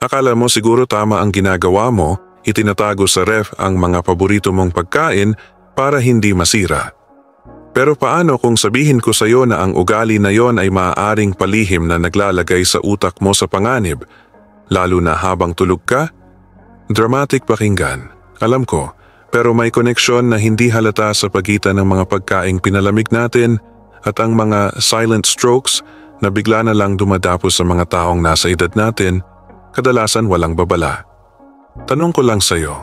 Akala mo siguro tama ang ginagawa mo, itinatago sa ref ang mga paborito mong pagkain para hindi masira. Pero paano kung sabihin ko sa iyo na ang ugali na yon ay maaaring palihim na naglalagay sa utak mo sa panganib, lalo na habang tulog ka? Dramatic pakinggan, alam ko, pero may koneksyon na hindi halata sa pagitan ng mga pagkaing pinalamig natin at ang mga silent strokes na bigla na lang dumadapos sa mga taong nasa edad natin, kadalasan walang babala. Tanong ko lang sa iyo,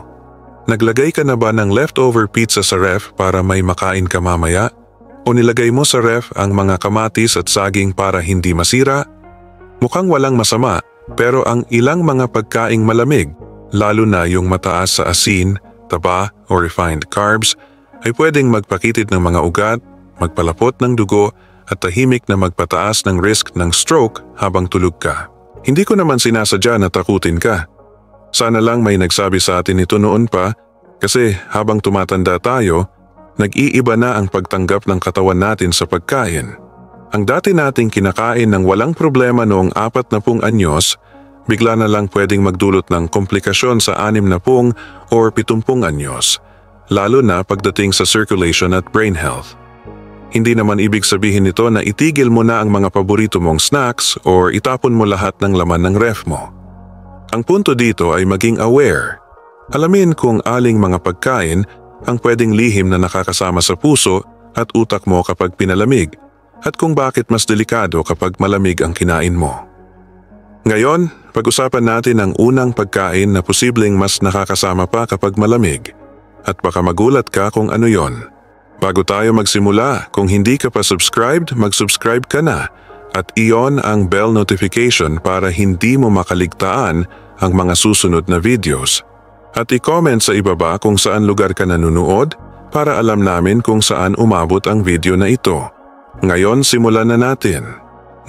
naglagay ka na ba ng leftover pizza sa ref para may makain ka mamaya? O nilagay mo sa ref ang mga kamatis at saging para hindi masira? Mukhang walang masama, pero ang ilang mga pagkaing malamig, lalo na yung mataas sa asin, taba o refined carbs, ay pwedeng magpakitid ng mga ugat, magpalapot ng dugo at tahimik na magpataas ng risk ng stroke habang tulog ka. Hindi ko naman sinasadya na takutin ka. Sana lang may nagsabi sa atin ito noon pa kasi habang tumatanda tayo, nag-iiba na ang pagtanggap ng katawan natin sa pagkain. Ang dati nating kinakain ng walang problema noong 40 anyos, bigla na lang pwedeng magdulot ng komplikasyon sa 60 o 70 anyos, lalo na pagdating sa circulation at brain health. Hindi naman ibig sabihin nito na itigil mo na ang mga paborito mong snacks o itapon mo lahat ng laman ng ref mo. Ang punto dito ay maging aware. Alamin kung aling mga pagkain ang pwedeng lihim na nakakasama sa puso at utak mo kapag pinalamig at kung bakit mas delikado kapag malamig ang kinain mo. Ngayon, pag-usapan natin ang unang pagkain na posibleng mas nakakasama pa kapag malamig at baka magulat ka kung ano yon. Bago tayo magsimula, kung hindi ka pa subscribed, mag-subscribe ka na at i-on ang bell notification para hindi mo makaligtaan ang mga susunod na videos. At i-comment sa ibaba kung saan lugar ka nanonood para alam namin kung saan umabot ang video na ito. Ngayon simulan na natin.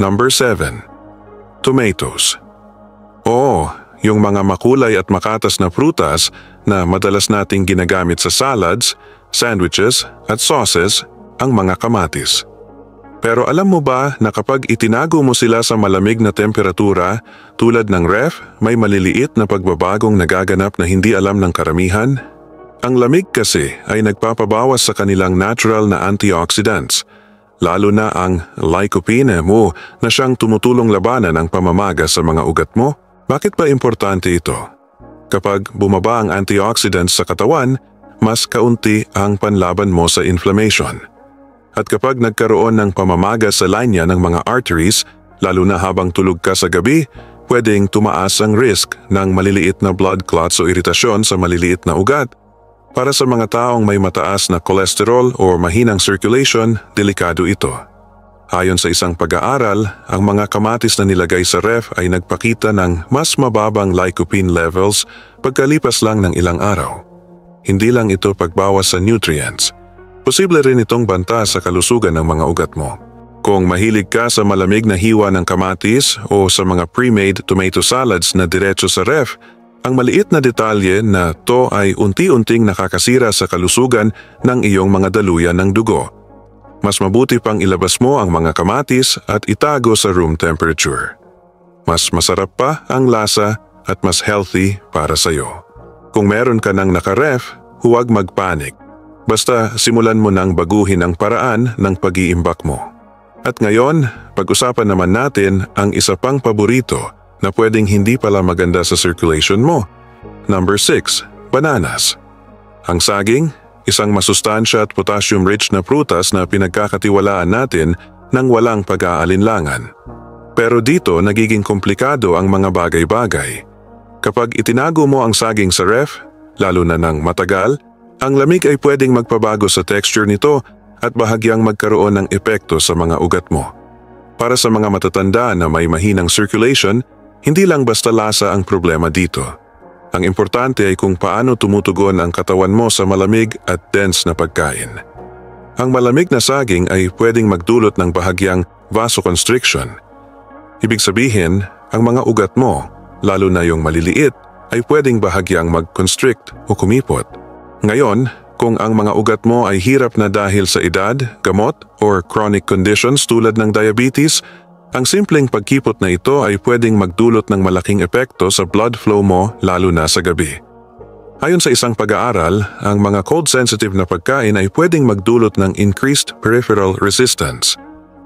Number 7. Tomatoes. Oo, yung mga makulay at makatas na prutas na madalas nating ginagamit sa salads, sandwiches at sauces, ang mga kamatis. Pero alam mo ba na kapag itinago mo sila sa malamig na temperatura tulad ng ref, may maliliit na pagbabagong nagaganap na hindi alam ng karamihan? Ang lamig kasi ay nagpapabawas sa kanilang natural na antioxidants, lalo na ang lycopene mo na siyang tumutulong labanan ang pamamaga sa mga ugat mo. Bakit ba importante ito? Kapag bumaba ang antioxidants sa katawan, mas kaunti ang panlaban mo sa inflammation. At kapag nagkaroon ng pamamaga sa linya ng mga arteries, lalo na habang tulog ka sa gabi, pwedeng tumaas ang risk ng maliliit na blood clots o iritasyon sa maliliit na ugat. Para sa mga taong may mataas na cholesterol o mahinang circulation, delikado ito. Ayon sa isang pag-aaral, ang mga kamatis na nilagay sa ref ay nagpakita ng mas mababang lycopene levels pagkalipas lang ng ilang araw. Hindi lang ito pagbawas sa nutrients. Posible rin itong banta sa kalusugan ng mga ugat mo. Kung mahilig ka sa malamig na hiwa ng kamatis o sa mga pre-made tomato salads na diretso sa ref, ang maliit na detalye na to ay unti-unting nakakasira sa kalusugan ng iyong mga daluyan ng dugo. Mas mabuti pang ilabas mo ang mga kamatis at itago sa room temperature. Mas masarap pa ang lasa at mas healthy para sa iyo. Kung meron ka ng naka-ref, huwag magpanik. Basta simulan mo nang baguhin ang paraan ng pag-iimbak mo. At ngayon, pag-usapan naman natin ang isa pang paborito na pwedeng hindi pala maganda sa circulation mo. Number 6. Bananas. Ang saging, isang masustansya at potassium-rich na prutas na pinagkakatiwalaan natin nang walang pag-aalinlangan. Pero dito nagiging komplikado ang mga bagay-bagay. Kapag itinago mo ang saging sa ref, lalo na ng matagal, ang lamig ay pwedeng magpabago sa texture nito at bahagyang magkaroon ng epekto sa mga ugat mo. Para sa mga matatanda na may mahinang circulation, hindi lang basta lasa ang problema dito. Ang importante ay kung paano tumutugon ang katawan mo sa malamig at dense na pagkain. Ang malamig na saging ay pwedeng magdulot ng bahagyang vasoconstriction. Ibig sabihin, ang mga ugat mo, lalo na yung maliliit, ay pwedeng bahagyang mag-constrict o kumipot. Ngayon, kung ang mga ugat mo ay hirap na dahil sa edad, gamot, or chronic conditions tulad ng diabetes, Ang simpleng pagkipot na ito ay pwedeng magdulot ng malaking epekto sa blood flow mo lalo na sa gabi. Ayon sa isang pag-aaral, ang mga cold-sensitive na pagkain ay pwedeng magdulot ng increased peripheral resistance.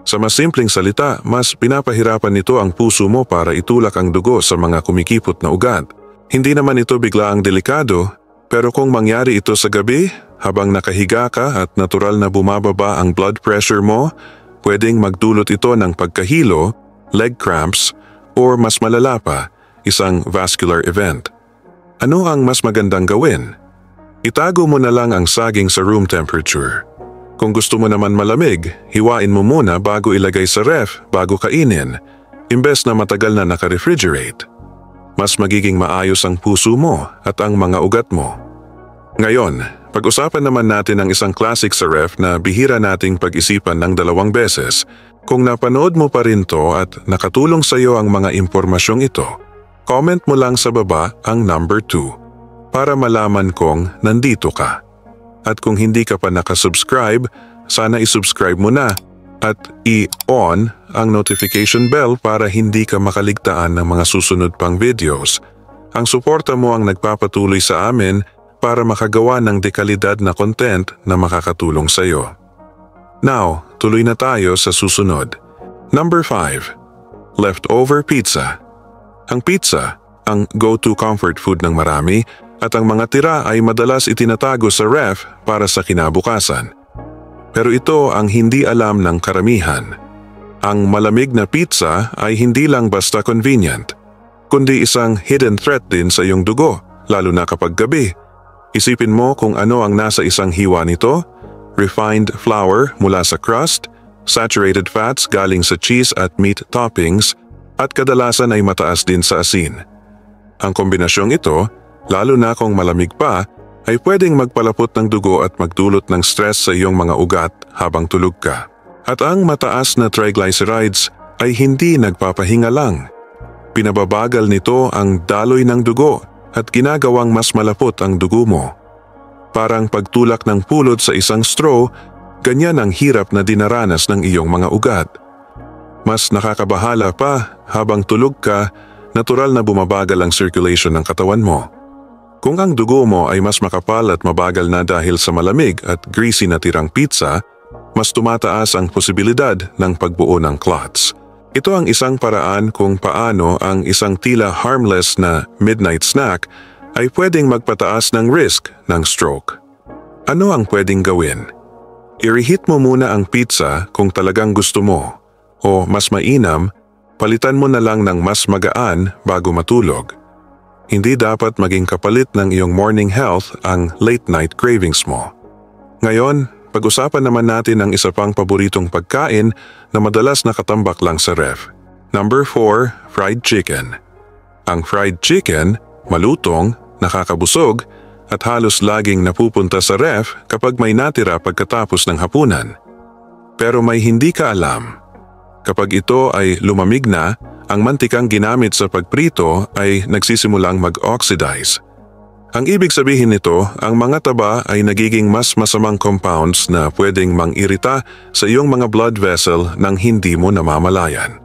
Sa mas simpleng salita, mas pinapahirapan nito ang puso mo para itulak ang dugo sa mga kumikipot na ugat. Hindi naman ito biglaang delikado, pero kung mangyari ito sa gabi, habang nakahiga ka at natural na bumababa ang blood pressure mo, pwedeng magdulot ito ng pagkahilo, leg cramps, or mas malala pa, isang vascular event. Ano ang mas magandang gawin? Itago mo na lang ang saging sa room temperature. Kung gusto mo naman malamig, hiwain mo muna bago ilagay sa ref bago kainin, imbes na matagal na naka-refrigerate. Mas magiging maayos ang puso mo at ang mga ugat mo. Ngayon, pag-usapan naman natin ang isang classic sa ref na bihira nating pag-isipan ng 2 beses. Kung napanood mo pa rin to at nakatulong sa iyo ang mga impormasyong ito, comment mo lang sa baba ang number 2 para malaman kong nandito ka. At kung hindi ka pa nakasubscribe, sana isubscribe mo na at i-on ang notification bell para hindi ka makaligtaan ng mga susunod pang videos. Ang suporta mo ang nagpapatuloy sa amin para makagawa ng dekalidad na content na makakatulong sa iyo. Now, tuloy na tayo sa susunod. Number 5. Leftover pizza. Ang pizza, ang go-to comfort food ng marami, at ang mga tira ay madalas itinatago sa ref para sa kinabukasan. Pero ito ang hindi alam ng karamihan. Ang malamig na pizza ay hindi lang basta convenient, kundi isang hidden threat din sa iyong dugo, lalo na kapag gabi. Isipin mo kung ano ang nasa isang hiwa nito: refined flour mula sa crust, saturated fats galing sa cheese at meat toppings, at kadalasan ay mataas din sa asin. Ang kombinasyong ito, lalo na kung malamig pa, ay pwedeng magpalapot ng dugo at magdulot ng stress sa iyong mga ugat habang tulog ka. At ang mataas na triglycerides ay hindi nagpapahinga lang. Pinababagal nito ang daloy ng dugo at ginagawang mas malapot ang dugo mo. Parang pagtulak ng pulot sa isang straw, ganyan ang hirap na dinaranas ng iyong mga ugat. Mas nakakabahala pa, habang tulog ka, natural na bumabagal ang circulation ng katawan mo. Kung ang dugo mo ay mas makapal at mabagal na dahil sa malamig at greasy na tirang pizza, mas tumataas ang posibilidad ng pagbuo ng clots. Ito ang isang paraan kung paano ang isang tila harmless na midnight snack ay pwedeng magpataas ng risk ng stroke. Ano ang pwedeng gawin? I-reheat mo muna ang pizza kung talagang gusto mo, o mas mainam, palitan mo na lang ng mas magaan bago matulog. Hindi dapat maging kapalit ng iyong morning health ang late night cravings mo. Ngayon, pag-usapan naman natin ang isa pang paboritong pagkain na madalas nakatambak lang sa ref. Number 4, fried chicken. Ang fried chicken, malutong, nakakabusog, at halos laging napupunta sa ref kapag may natira pagkatapos ng hapunan. Pero may hindi ka alam. Kapag ito ay lumamig na, ang mantikang ginamit sa pagprito ay nagsisimulang mag-oxidize. Ang ibig sabihin nito, ang mga taba ay nagiging mas masamang compounds na pwedeng mang-irita sa iyong mga blood vessel nang hindi mo namamalayan.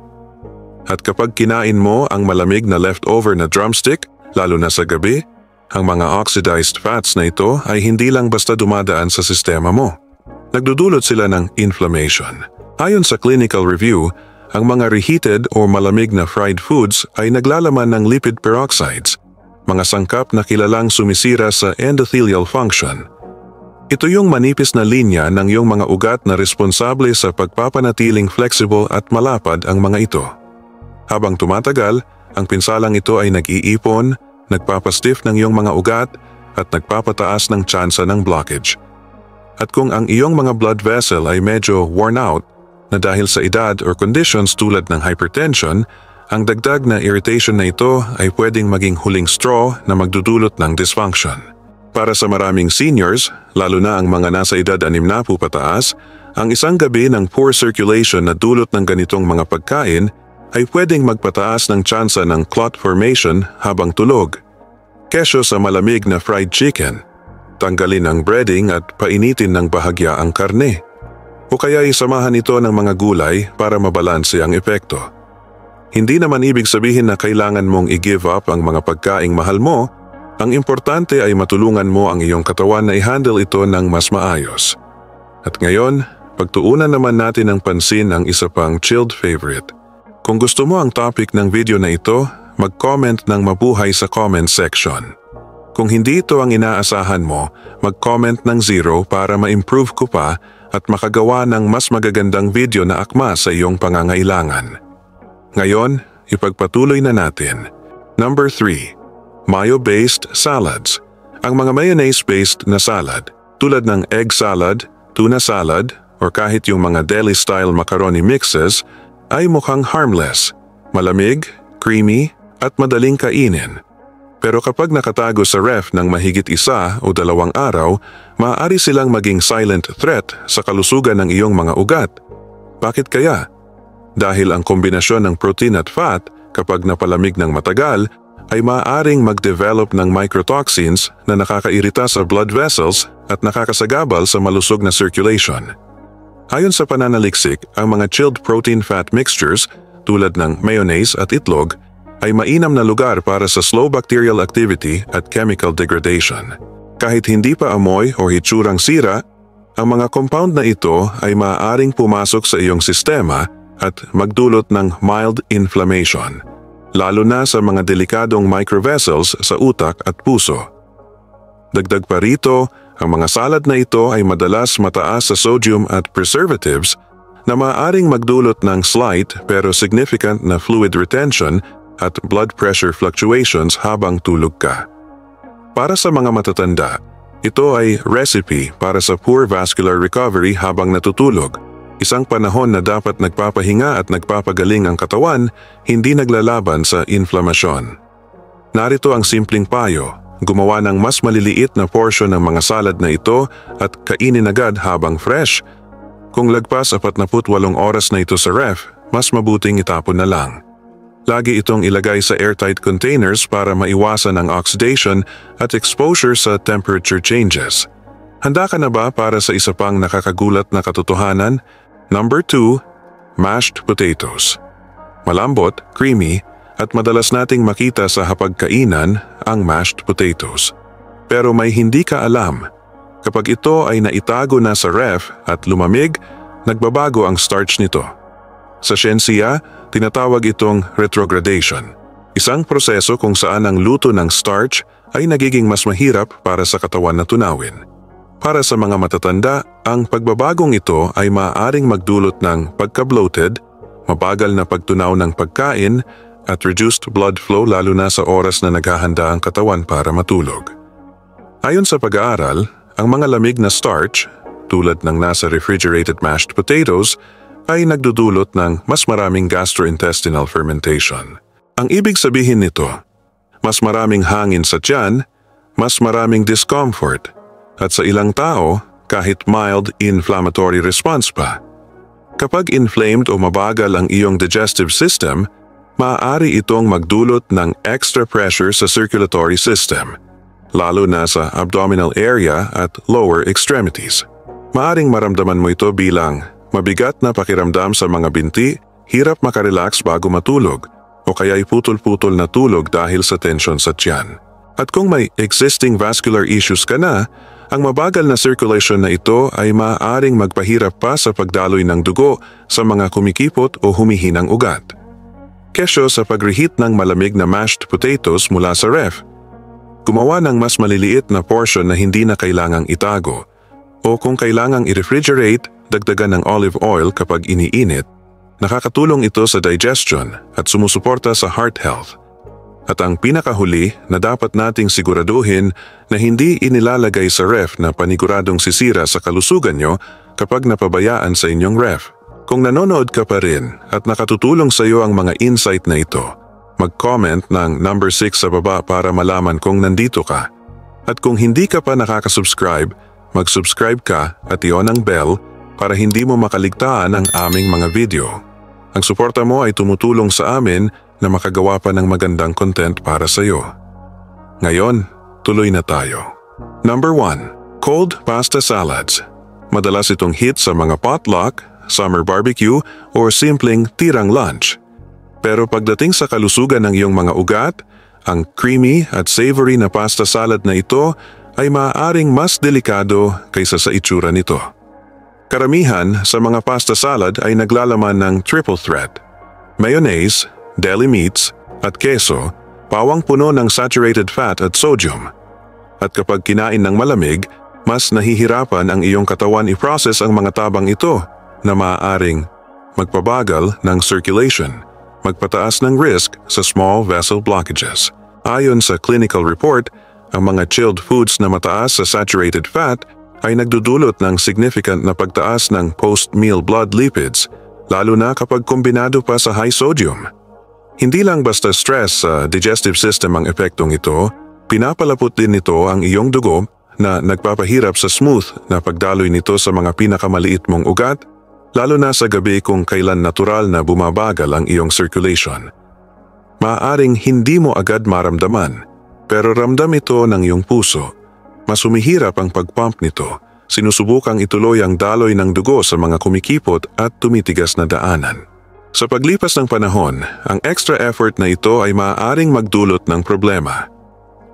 At kapag kinain mo ang malamig na leftover na drumstick, lalo na sa gabi, ang mga oxidized fats na ito ay hindi lang basta dumadaan sa sistema mo. Nagdudulot sila ng inflammation. Ayon sa clinical review, ang mga reheated o malamig na fried foods ay naglalaman ng lipid peroxides, mga sangkap na kilalang sumisira sa endothelial function. Ito yung manipis na linya ng iyong mga ugat na responsable sa pagpapanatiling flexible at malapad ang mga ito. Habang tumatagal, ang pinsalang ito ay nag-iipon, nagpapastiff ng iyong mga ugat at nagpapataas ng tsansa ng blockage. At kung ang iyong mga blood vessel ay medyo worn out na dahil sa edad or conditions tulad ng hypertension, ang dagdag na irritation na ito ay pwedeng maging huling straw na magdudulot ng dysfunction. Para sa maraming seniors, lalo na ang mga nasa edad 60 pataas, ang isang gabi ng poor circulation na dulot ng ganitong mga pagkain ay pwedeng magpataas ng tsansa ng clot formation habang tulog. Kesyo sa malamig na fried chicken, tanggalin ang breading at painitin ng bahagya ang karne. O kaya isamahan ito ng mga gulay para mabalanse ang epekto. Hindi naman ibig sabihin na kailangan mong i-give up ang mga pagkaing mahal mo. Ang importante ay matulungan mo ang iyong katawan na i-handle ito ng mas maayos. At ngayon, pagtuunan naman natin ng pansin ang isa pang chilled favorite. Kung gusto mo ang topic ng video na ito, mag-comment ng mabuhay sa comment section. Kung hindi ito ang inaasahan mo, mag-comment ng 0 para ma-improve ko pa at makagawa ng mas magagandang video na akma sa iyong pangangailangan. Ngayon, ipagpatuloy na natin. Number 3. Mayo-based salads. Ang mga mayonnaise-based na salad, tulad ng egg salad, tuna salad, o kahit yung mga deli-style macaroni mixes, ay mukhang harmless, malamig, creamy, at madaling kainin. Pero kapag nakatago sa ref ng mahigit 1 o 2 araw, maaari silang maging silent threat sa kalusugan ng iyong mga ugat. Bakit kaya? Dahil ang kombinasyon ng protein at fat, kapag napalamig ng matagal, ay maaaring mag-develop ng microtoxins na nakakairita sa blood vessels at nakakasagabal sa malusog na circulation. Ayon sa pananaliksik, ang mga chilled protein fat mixtures tulad ng mayonnaise at itlog ay mainam na lugar para sa slow bacterial activity at chemical degradation. Kahit hindi pa amoy o hitsurang sira, ang mga compound na ito ay maaaring pumasok sa iyong sistema at magdulot ng mild inflammation, lalo na sa mga delikadong microvessels sa utak at puso. Dagdag pa rito, ang mga salad na ito ay madalas mataas sa sodium at preservatives na maaaring magdulot ng slight pero significant na fluid retention at blood pressure fluctuations habang tulog ka. Para sa mga matatanda, ito ay recipe para sa poor vascular recovery habang natutulog. Isang panahon na dapat nagpapahinga at nagpapagaling ang katawan, hindi naglalaban sa inflamasyon. Narito ang simpleng payo, gumawa ng mas maliliit na portion ng mga salad na ito at kainin agad habang fresh. Kung lagpas 48 oras na ito sa ref, mas mabuting itapon na lang. Lagi itong ilagay sa airtight containers para maiwasan ang oxidation at exposure sa temperature changes. Handa ka na ba para sa isa pang nakakagulat na katotohanan? Number 2. Mashed potatoes. Malambot, creamy, at madalas nating makita sa hapagkainan ang mashed potatoes. Pero may hindi ka alam. Kapag ito ay naitago na sa ref at lumamig, nagbabago ang starch nito. Sa siyensiya, tinatawag itong retrogradation. Isang proseso kung saan ang luto ng starch ay nagiging mas mahirap para sa katawan na tunawin. Para sa mga matatanda, ang pagbabagong ito ay maaaring magdulot ng pagka-bloated, mabagal na pagtunaw ng pagkain, at reduced blood flow lalo na sa oras na naghahanda ang katawan para matulog. Ayon sa pag-aaral, ang mga lamig na starch, tulad ng nasa refrigerated mashed potatoes, ay nagdudulot ng mas maraming gastrointestinal fermentation. Ang ibig sabihin nito, mas maraming hangin sa tiyan, mas maraming discomfort, at sa ilang tao, kahit mild inflammatory response pa. Kapag inflamed o mabagal ang iyong digestive system, maaari itong magdulot ng extra pressure sa circulatory system, lalo na sa abdominal area at lower extremities. Maaring maramdaman mo ito bilang mabigat na pakiramdam sa mga binti, hirap makarelax bago matulog, o kaya'y putol-putol na tulog dahil sa tensyon sa tiyan. At kung may existing vascular issues ka na, ang mabagal na circulation na ito ay maaaring magpahirap pa sa pagdaloy ng dugo sa mga kumikipot o humihinang ugat. Kesyo sa pag-reheat ng malamig na mashed potatoes mula sa ref, gumawa ng mas maliliit na portion na hindi na kailangang itago, o kung kailangang i-refrigerate, dagdagan ng olive oil kapag iniinit. Nakakatulong ito sa digestion at sumusuporta sa heart health. At ang pinakahuli na dapat nating siguraduhin na hindi inilalagay sa ref na paniguradong sisira sa kalusugan nyo kapag napabayaan sa inyong ref. Kung nanonood ka pa rin at nakatutulong sa iyo ang mga insight na ito, mag-comment ng number 6 sa baba para malaman kung nandito ka. At kung hindi ka pa nakakasubscribe, mag-subscribe ka at i-on ang bell para hindi mo makaligtaan ang aming mga video. Ang suporta mo ay tumutulong sa amin na makagawa pa ng magandang content para sa iyo. Ngayon, tuloy na tayo. Number 1. Cold pasta salads. Madalas itong hit sa mga potluck, summer barbecue, o simpleng tirang lunch. Pero pagdating sa kalusugan ng iyong mga ugat, ang creamy at savory na pasta salad na ito ay maaaring mas delikado kaysa sa itsura nito. Karamihan sa mga pasta salad ay naglalaman ng triple threat: mayonnaise, deli meats, at keso, pawang puno ng saturated fat at sodium. At kapag kinain ng malamig, mas nahihirapan ang iyong katawan i-process ang mga tabang ito na maaaring magpabagal ng circulation, magpataas ng risk sa small vessel blockages. Ayon sa clinical report, ang mga chilled foods na mataas sa saturated fat ay nagdudulot ng significant na pagtaas ng post-meal blood lipids, lalo na kapag kombinado pa sa high sodium. Hindi lang basta stress sa digestive system ang epektong ito, pinapalapot din nito ang iyong dugo na nagpapahirap sa smooth na pagdaloy nito sa mga pinakamaliit mong ugat, lalo na sa gabi kung kailan natural na bumabagal ang iyong circulation. Maaaring hindi mo agad maramdaman, pero ramdam ito ng iyong puso. Mas humihirap ang pagpump nito, sinusubukang ituloy ang daloy ng dugo sa mga kumikipot at tumitigas na daanan. Sa paglipas ng panahon, ang extra effort na ito ay maaaring magdulot ng problema.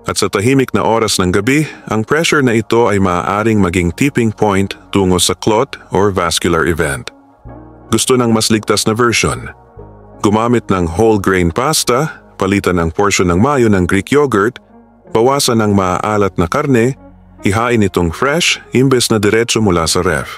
At sa tahimik na oras ng gabi, ang pressure na ito ay maaaring maging tipping point tungo sa clot or vascular event. Gusto ng mas ligtas na version? Gumamit ng whole grain pasta, palitan ang portion ng mayo ng Greek yogurt, bawasan ng maaalat na karne, ihain itong fresh imbes na diretso mula sa ref.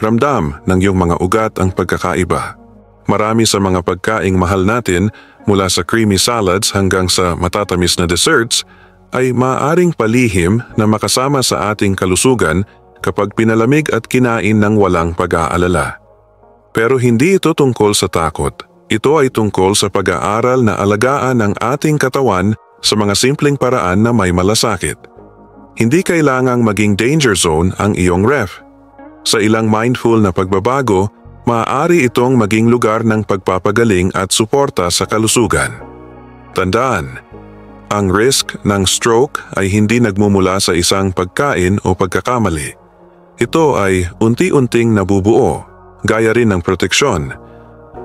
Ramdam ng iyong mga ugat ang pagkakaiba. Marami sa mga pagkaing mahal natin, mula sa creamy salads hanggang sa matatamis na desserts, ay maaaring palihim na makasama sa ating kalusugan kapag pinalamig at kinain ng walang pag-aalala. Pero hindi ito tungkol sa takot. Ito ay tungkol sa pag-aaral na alagaan ang ating katawan sa mga simpleng paraan na may malasakit. Hindi kailangang maging danger zone ang iyong ref. Sa ilang mindful na pagbabago, maaari itong maging lugar ng pagpapagaling at suporta sa kalusugan. Tandaan, ang risk ng stroke ay hindi nagmumula sa isang pagkain o pagkakamali. Ito ay unti-unting nabubuo, gaya rin ng proteksyon.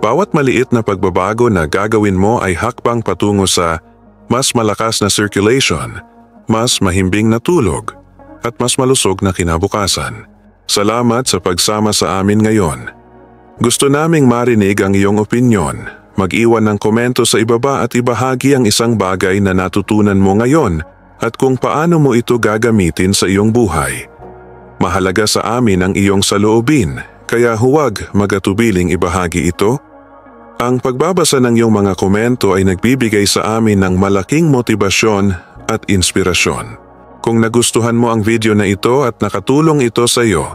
Bawat maliit na pagbabago na gagawin mo ay hakbang patungo sa mas malakas na circulation, mas mahimbing na tulog, at mas malusog na kinabukasan. Salamat sa pagsama sa amin ngayon. Gusto naming marinig ang iyong opinyon. Mag-iwan ng komento sa ibaba at ibahagi ang isang bagay na natutunan mo ngayon at kung paano mo ito gagamitin sa iyong buhay. Mahalaga sa amin ang iyong saloobin, kaya huwag magatubiling ibahagi ito. Ang pagbabasa ng iyong mga komento ay nagbibigay sa amin ng malaking motibasyon at inspirasyon. Kung nagustuhan mo ang video na ito at nakatulong ito sa iyo,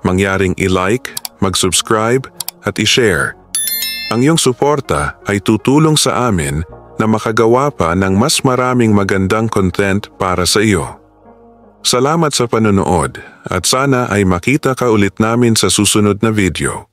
mangyaring i-like, mag-subscribe at i-share. Ang iyong suporta ay tutulong sa amin na makagawa pa ng mas maraming magandang content para sa iyo. Salamat sa panonood at sana ay makita ka ulit namin sa susunod na video.